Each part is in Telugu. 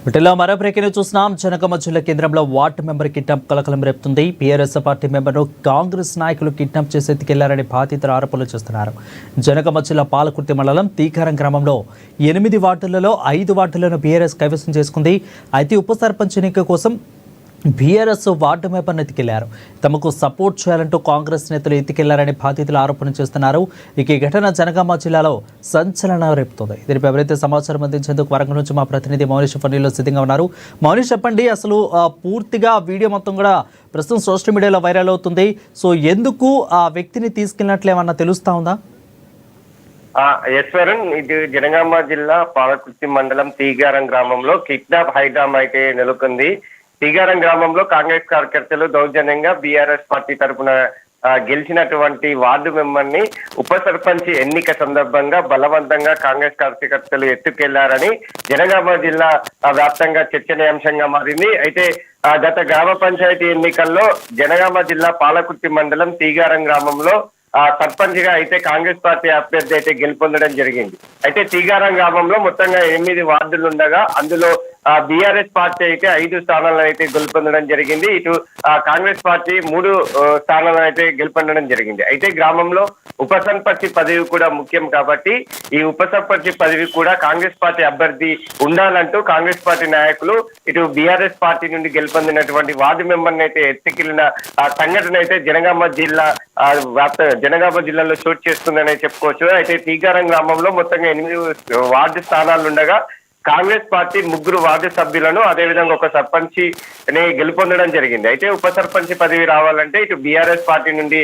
వీటిలో మరో బ్రేకింగ్ చూస్తున్నాం. జనగామ జిల్లా కేంద్రంలో వార్డు మెంబర్ కిడ్నాప్ కలకలం రేపుతుంది. పీఆర్ఎస్ పార్టీ మెంబర్ను కాంగ్రెస్ నాయకులు కిడ్నాప్ చేసి ఎత్తుకెళ్లారని బాధితులు ఆరోపణలు చేస్తున్నారు. జనగామ జిల్లా పాలకుర్తి మండలం తీకారం గ్రామంలో 8 వార్డులలో 5 వార్డులను పీఆర్ఎస్ కైవసం చేసుకుంది. అయితే ఉప సర్పంచ్ ఎన్నిక కోసం బీఆర్ఎస్ వార్డు మెంబర్ను ఎత్తుకెళ్లారు. తమకు సపోర్ట్ చేయాలంటూ కాంగ్రెస్ నేతలు ఎత్తుకెళ్లారని బాధితులు ఆరోపణ చేస్తున్నారు. ఇక ఈ ఘటన జనగామ జిల్లాలో సంచలనం రేపుతోంది. దీనిపై ఎవరైతే సమాచారం అందించేందుకు వరంగల్ నుంచి మా ప్రతినిధి మౌనిష్ ఫోన్లో సిద్ధంగా ఉన్నారు. మౌనిష్, చెప్పండి, అసలు పూర్తిగా వీడియో మొత్తం కూడా ప్రస్తుతం సోషల్ మీడియాలో వైరల్ అవుతుంది. సో ఎందుకు ఆ వ్యక్తిని తీసుకెళ్ళినట్లు ఏమన్నా తెలుస్తా ఉందా? యశ్వరన్, ఇది జనగామ జిల్లా పాలకుర్తి మండలం తీగారం గ్రామంలో కిడ్నాప్ హైడ్రామా అయితే నెలకొంది. తీగారం గ్రామంలో కాంగ్రెస్ కార్యకర్తలు దౌర్జన్యంగా బీఆర్ఎస్ పార్టీ తరఫున గెలిచినటువంటి వార్డు మెంబర్ని ఉప సర్పంచ్ ఎన్నిక సందర్భంగా బలవంతంగా కాంగ్రెస్ కార్యకర్తలు ఎత్తుకెళ్లారని జనగామ జిల్లా వ్యాప్తంగా చర్చనీయాంశంగా మారింది. అయితే గత గ్రామ పంచాయతీ ఎన్నికల్లో జనగామ జిల్లా పాలకుర్తి మండలం తీగారం గ్రామంలో సర్పంచ్ గా అయితే కాంగ్రెస్ పార్టీ అభ్యర్థి అయితే గెలుపొందడం జరిగింది. అయితే తీగారం గ్రామంలో మొత్తంగా 8 వార్డులు ఉండగా అందులో బీఆర్ఎస్ పార్టీ అయితే 5 స్థానాలను అయితే గెలుపొందడం జరిగింది. ఇటు కాంగ్రెస్ పార్టీ 3 స్థానాలను అయితే గెలుపొందడం జరిగింది. అయితే గ్రామంలో ఉప సర్పంచ్ పదవి కూడా ముఖ్యం కాబట్టి ఈ ఉప సర్పంచ్ పదవి కూడా కాంగ్రెస్ పార్టీ అభ్యర్థి ఉండాలంటూ కాంగ్రెస్ పార్టీ నాయకులు ఇటు బీఆర్ఎస్ పార్టీ నుండి గెలుపొందినటువంటి వార్డు మెంబర్ని అయితే ఎత్తుకెళ్లిన సంఘటన అయితే జనగామ జిల్లాలో చోటు చేస్తుందని చెప్పుకోవచ్చు. అయితే తీగారం గ్రామంలో మొత్తంగా 8 వార్డు స్థానాలు ఉండగా కాంగ్రెస్ పార్టీ 3 వార్డు సభ్యులను అదేవిధంగా ఒక సర్పంచ్ గెలుపొందడం జరిగింది. అయితే ఉప సర్పంచ్ పదవి రావాలంటే ఇటు బీఆర్ఎస్ పార్టీ నుండి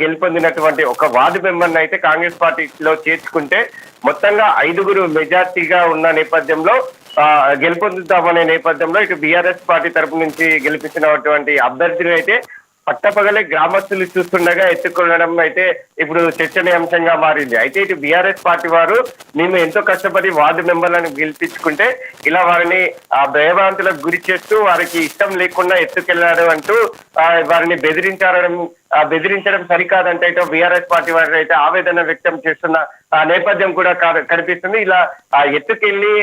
గెలుపొందినటువంటి ఒక వార్డు మెంబర్ని అయితే కాంగ్రెస్ పార్టీలో చేర్చుకుంటే మొత్తంగా 5 మెజార్టీగా ఉన్న నేపథ్యంలో గెలుపొందుతామనే నేపథ్యంలో ఇటు బీఆర్ఎస్ పార్టీ తరపు నుంచి గెలిపించినటువంటి అభ్యర్థిని అయితే పట్టపగలే గ్రామస్తులు చూస్తుండగా ఎత్తుకొనడం అయితే ఇప్పుడు చర్చనీయాంశంగా మారింది. అయితే ఇటు బీఆర్ఎస్ పార్టీ వారు మేము ఎంతో కష్టపడి వార్డు మెంబర్లను గెలిపించుకుంటే ఇలా వారిని భయభ్రాంతులకు గురి చేస్తూ వారికి ఇష్టం లేకుండా ఎత్తుకెళ్లారు అంటూ వారిని బెదిరించడం సరికాదంటే అయితే బీఆర్ఎస్ పార్టీ వారు అయితే ఆవేదన వ్యక్తం చేస్తున్న నేపథ్యం కూడా కనిపిస్తుంది. ఇలా ఎత్తుకెళ్లి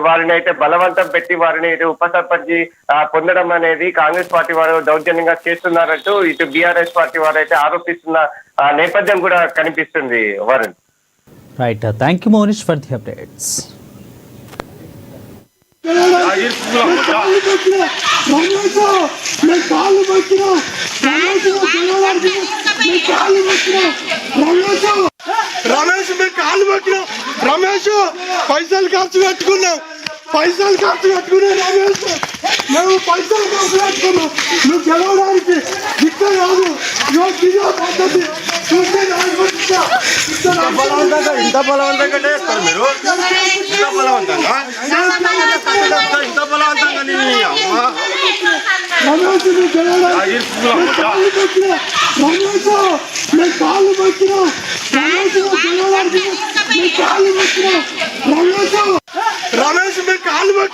వారిని అయితే బలవంతం పెట్టి వారిని ఇటు ఉప సర్పంచ్ పొందడం అనేది కాంగ్రెస్ పార్టీ వారు దౌర్జన్యంగా చేస్తున్నారంటూ ఇటు బీఆర్ఎస్ పార్టీ వారు అయితే ఆరోపిస్తున్న నేపథ్యం కూడా కనిపిస్తుంది. Varun, right, thank you Monish for the updates. Ramesh మేము కాళ్ళు పట్టినాం. రమేష్ పైసలు ఖర్చు పెట్టుకున్నాం. రమేష్ మేము పైసలు ఖర్చు పెట్టుకున్నాం. నువ్వు గెలవడానికి ఇక్కడ కాదు పద్ధతి చూస్తే ఇంత బలవంతంగా చేస్తారు మీరు. ఇంత బలవంతంగా రమేష్ నువ్వు గెలవడానికి మేము కాళ్ళు పట్టినాం. రమేష్ మేము కాళ్ళు పట్టినాం.